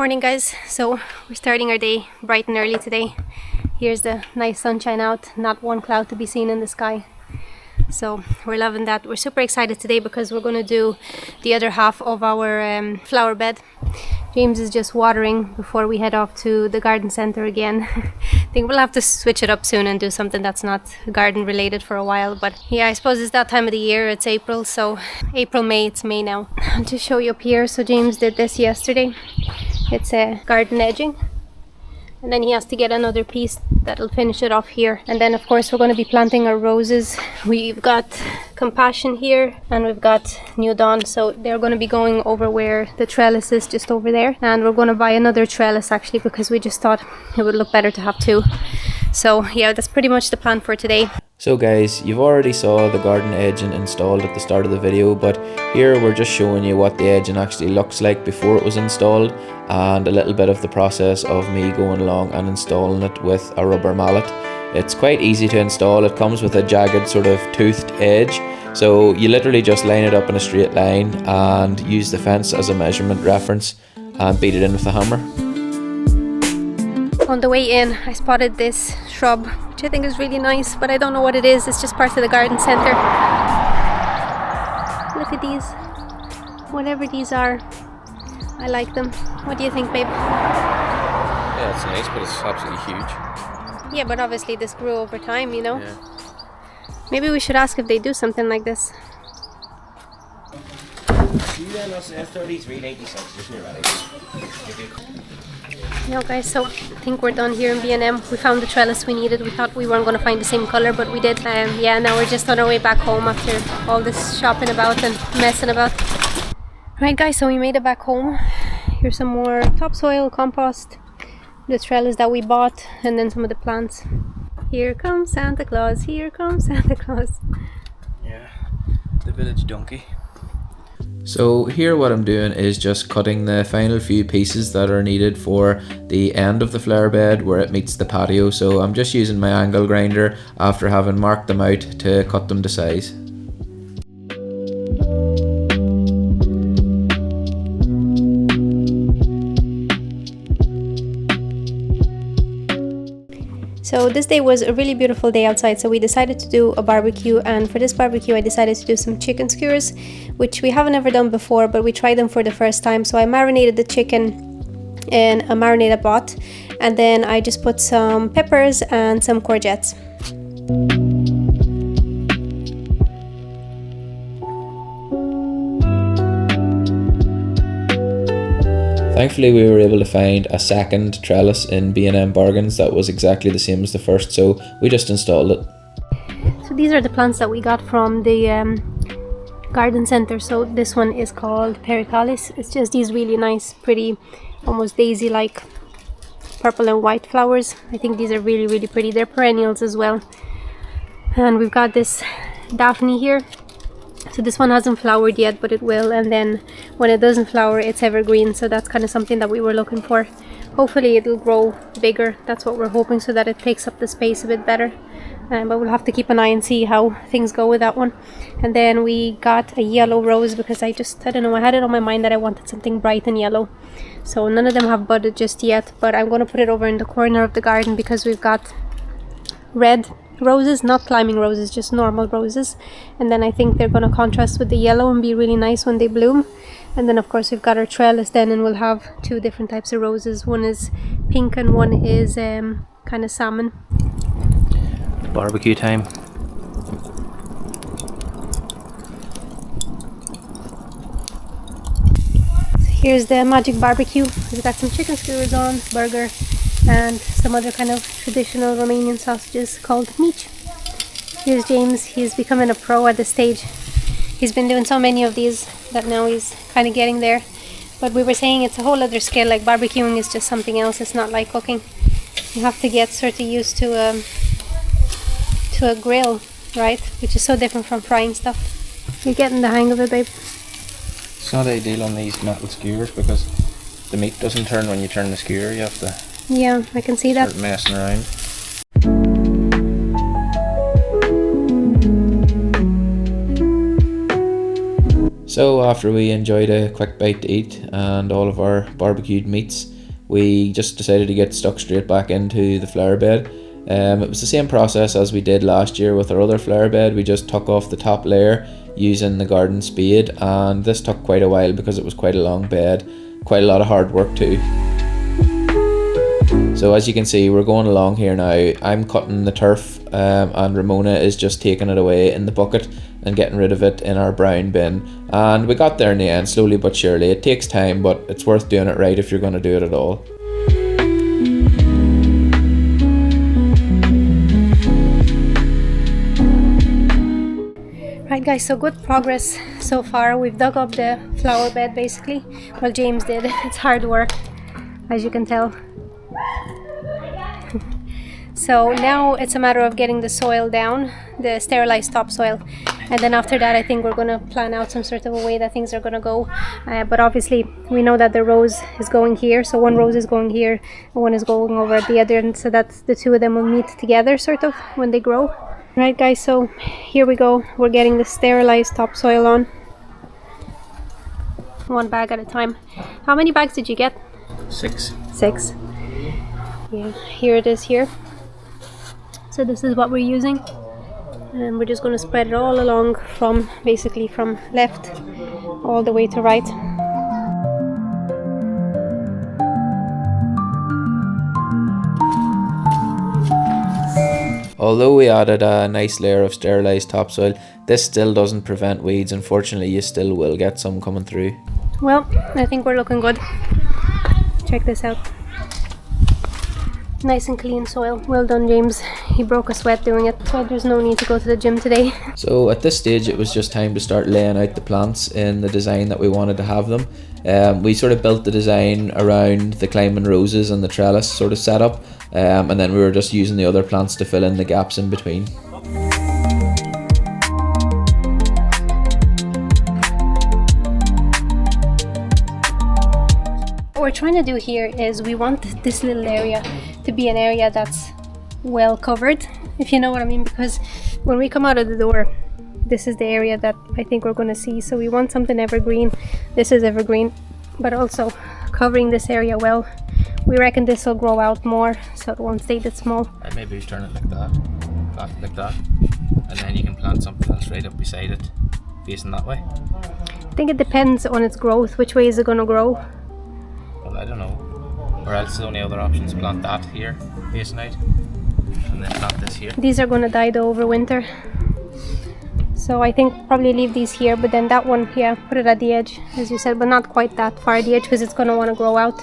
Morning guys, so we're starting our day bright and early today. Here's the nice sunshine out, not one cloud to be seen in the sky. So we're loving that. We're super excited today because we're going to do the other half of our flower bed. James is just watering before we head off to the garden center again. I think we'll have to switch it up soon and do something that's not garden related for a while. But yeah, I suppose it's that time of the year. It's April, so April, May, it's May now. I'll just show you up here. So James did this yesterday. It's a garden edging. And then he has to get another piece that'll finish it off here. And then of course we're going to be planting our roses. We've got Compassion here and we've got New Dawn. So they're going to be going over where the trellis is, just over there. And we're going to buy another trellis actually because we just thought it would look better to have two. So yeah, that's pretty much the plan for today. So guys, you've already saw the garden edging installed at the start of the video, but here we're just showing you what the edging actually looks like before it was installed and a little bit of the process of me going along and installing it with a rubber mallet. It's quite easy to install. It comes with a jagged sort of toothed edge, so you literally just line it up in a straight line and use the fence as a measurement reference and beat it in with a hammer. On the way in, I spotted this shrub, which I think is really nice, but I don't know what it is. It's just part of the garden center. Look at these. Whatever these are, I like them. What do you think, babe? Yeah, it's nice, but it's absolutely huge. Yeah, but obviously this grew over time, you know? Yeah. Maybe we should ask if they do something like this. No guys, so I think we're done here in B&M. We found the trellis we needed. We thought we weren't going to find the same color, but we did. Yeah, now we're just on our way back home after all this shopping about and messing about. Right guys, so we made it back home. Here's some more topsoil, compost, the trellis that we bought, and then some of the plants. Here comes Santa Claus, here comes Santa Claus. Yeah, the village donkey. So here what I'm doing is just cutting the final few pieces that are needed for the end of the flower bed where it meets the patio. So I'm just using my angle grinder after having marked them out to cut them to size. So this day was a really beautiful day outside, so we decided to do a barbecue, and for this barbecue I decided to do some chicken skewers, which we haven't ever done before, but we tried them for the first time. So I marinated the chicken in a marinade I bought, and then I just put some peppers and some courgettes. Thankfully we were able to find a second trellis in B&M Bargains that was exactly the same as the first, so we just installed it. So these are the plants that we got from the garden center. So this one is called Pericalis. It's just these really nice, pretty, almost daisy-like purple and white flowers. I think these are really, really pretty. They're perennials as well. And we've got this Daphne here. So this one hasn't flowered yet, but it will, and then when it doesn't flower it's evergreen, so that's kind of something that we were looking for. Hopefully it'll grow bigger, that's what we're hoping, so that it takes up the space a bit better. But we'll have to keep an eye and see how things go with that one. And then we got a yellow rose because I don't know, I had it on my mind that I wanted something bright and yellow. So none of them have budded just yet, but I'm going to put it over in the corner of the garden because we've got red roses, not climbing roses, just normal roses, and then I think they're going to contrast with the yellow and be really nice when they bloom. And then of course we've got our trellis then, and we'll have two different types of roses. One is pink and one is kind of salmon. Barbecue time. So here's the magic barbecue. We've got some chicken skewers on, burger, and some other kind of traditional Romanian sausages called mich. Here's James. He's becoming a pro at this stage. He's been doing so many of these that now he's kind of getting there. But we were saying it's a whole other skill. Like barbecuing is just something else. It's not like cooking. You have to get sort of used to a grill, right? Which is so different from frying stuff. You're getting the hang of it, babe. It's not ideal on these metal skewers because the meat doesn't turn when you turn the skewer. You have to Yeah, I can see that. start messing around. So after we enjoyed a quick bite to eat and all of our barbecued meats, we just decided to get stuck straight back into the flower bed. It was the same process as we did last year with our other flower bed. We just took off the top layer using the garden spade, and this took quite a while because it was quite a long bed, quite a lot of hard work too. So as you can see, we're going along here now. I'm cutting the turf and Ramona is just taking it away in the bucket and getting rid of it in our brown bin. And we got there in the end, slowly but surely. It takes time, but it's worth doing it right if you're going to do it at all. Right guys, so good progress so far. We've dug up the flower bed basically. Well, James did. It's hard work, as you can tell. So now it's a matter of getting the soil down, the sterilized topsoil, and then after that I think we're going to plan out some sort of a way that things are going to go. But obviously we know that the rose is going here, so one rose is going here and one is going over at the other end, so that's the two of them will meet together sort of when they grow. Right guys, so here we go. We're getting the sterilized topsoil on, one bag at a time. How many bags did you get? 6. Yeah, here it is here. So this is what we're using, and we're just going to spread it all along from basically from left all the way to right. Although we added a nice layer of sterilized topsoil, this still doesn't prevent weeds. Unfortunately, you still will get some coming through. Well, I think we're looking good. Check this out. Nice and clean soil. Well done, James. He broke a sweat doing it, so there's no need to go to the gym today. So at this stage it was just time to start laying out the plants in the design that we wanted to have them. We sort of built the design around the climbing roses and the trellis sort of setup, and then we were just using the other plants to fill in the gaps in between. What we're trying to do here is we want this little area to be an area that's well covered, if you know what I mean, because when we come out of the door, this is the area that I think we're going to see. So we want something evergreen. This is evergreen, but also covering this area well. We reckon this will grow out more, so it won't stay that small. And maybe you turn it like that, plant it like that, and then you can plant something else right up beside it, facing that way. I think it depends on its growth. Which way is it going to grow? Well, I don't know. Or else the only other option is plant that here, facing out, and then plant this here. These are going to die though over winter. So I think probably leave these here, but then that one, yeah, put it at the edge, as you said, but not quite that far at the edge because it's going to want to grow out.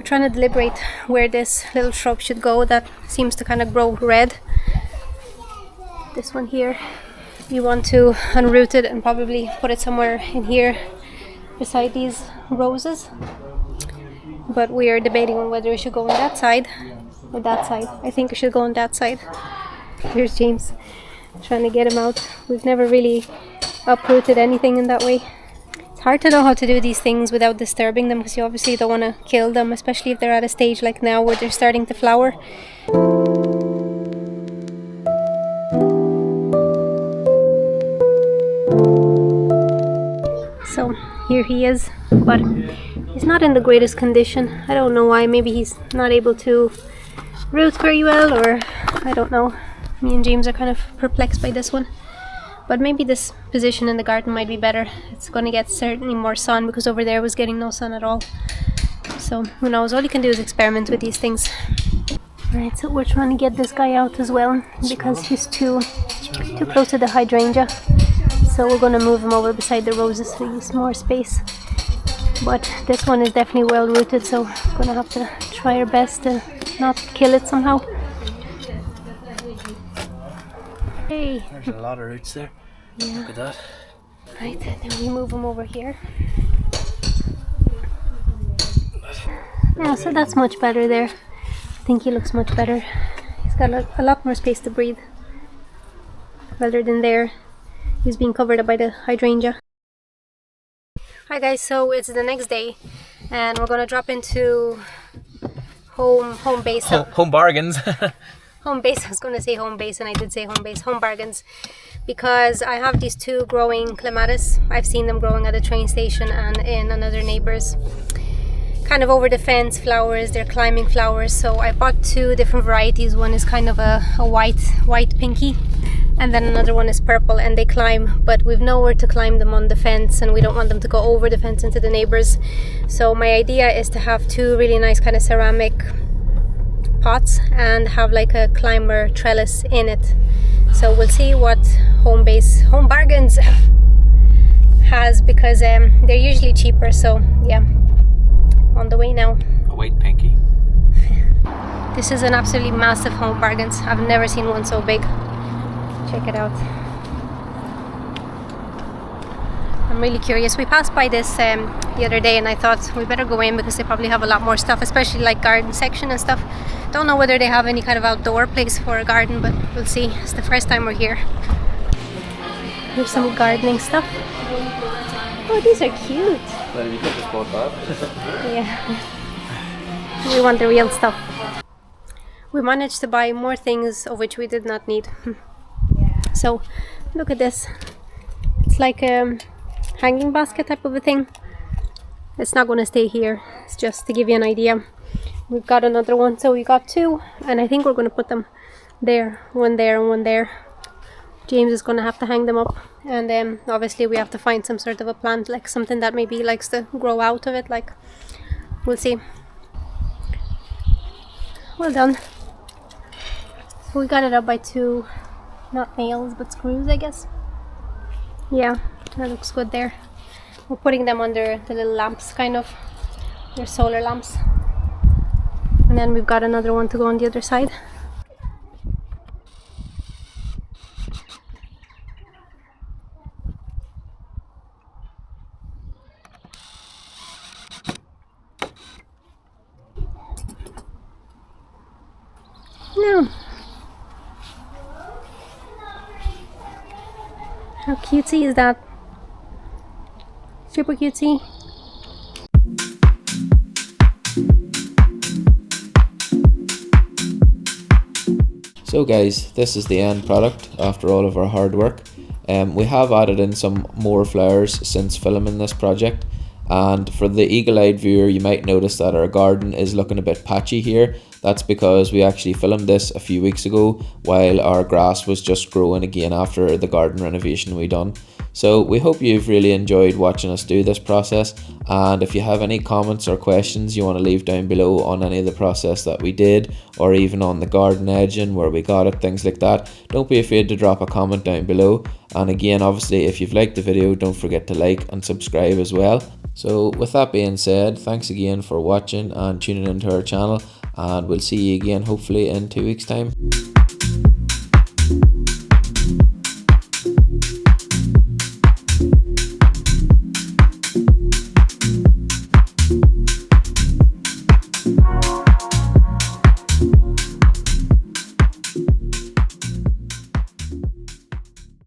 Trying to deliberate where this little shrub should go that seems to kind of grow red. This one here, you want to unroot it and probably put it somewhere in here beside these roses, but we are debating on whether it should go on that side or that side. I think it should go on that side. Here's James trying to get him out. We've never really uprooted anything in that way. It's hard to know how to do these things without disturbing them, because you obviously don't want to kill them, especially if they're at a stage like now where they're starting to flower. So here he is, but he's not in the greatest condition. I don't know why. Maybe he's not able to root very well, or I don't know. Me and James are kind of perplexed by this one. But maybe this position in the garden might be better. It's going to get certainly more sun, because over there was getting no sun at all. So who knows, all you can do is experiment with these things. Alright, so we're trying to get this guy out as well, because he's too close to the hydrangea. So we're going to move them over beside the roses to use more space. But this one is definitely well rooted, so I'm going to have to try our best to not kill it somehow. Hey. There's a lot of roots there. Yeah. Look at that. Right, then we move them over here. Yeah, so that's much better there. I think he looks much better. He's got a lot more space to breathe. Rather than there, he's being covered by the hydrangea. Hi guys, so it's the next day and we're gonna drop into home base. Home bargains. Home base, I was gonna say home base and I did say home base, home bargains. Because I have these two growing clematis. I've seen them growing at the train station and in another neighbor's. Kind of over the fence flowers, they're climbing flowers. So I bought two different varieties. One is kind of a white pinky, and then another one is purple, and they climb, but we've nowhere to climb them on the fence and we don't want them to go over the fence into the neighbors. So my idea is to have two really nice kind of ceramic pots and have like a climber trellis in it. So we'll see what home bargains has, because they're usually cheaper. So yeah, on the way now. A white pinky. This is an absolutely massive home bargains. I've never seen one so big. Check it out. I'm really curious. We passed by this the other day and I thought we better go in because they probably have a lot more stuff, especially like garden section and stuff. Don't know whether they have any kind of outdoor place for a garden, but we'll see. It's the first time we're here. Here's some gardening stuff. Oh, these are cute. Well, you could just bought that. Yeah. We want the real stuff. We managed to buy more things of which we did not need. So, look at this. It's like a hanging basket type of a thing. It's not going to stay here. It's just to give you an idea. We've got another one, so we got two, and I think we're going to put them there, and one there. James is going to have to hang them up, and then obviously we have to find some sort of a plant, like something that maybe likes to grow out of it. Like, we'll see. Well done. So we got it up by two, not nails but screws, I guess. Yeah, that looks good there. We're putting them under the little lamps, kind of. They're solar lamps. And then we've got another one to go on the other side. No. How cutesy is that? Super cutesy. So guys, this is the end product after all of our hard work. We have added in some more flowers since filming this project, and for the eagle-eyed viewer you might notice that our garden is looking a bit patchy here. That's because we actually filmed this a few weeks ago while our grass was just growing again after the garden renovation we done. So we hope you've really enjoyed watching us do this process, and if you have any comments or questions you want to leave down below on any of the process that we did, or even on the garden edging where we got it, things like that, don't be afraid to drop a comment down below. And again, obviously if you've liked the video, don't forget to like and subscribe as well. So with that being said, thanks again for watching and tuning into our channel, and we'll see you again hopefully in 2 weeks time.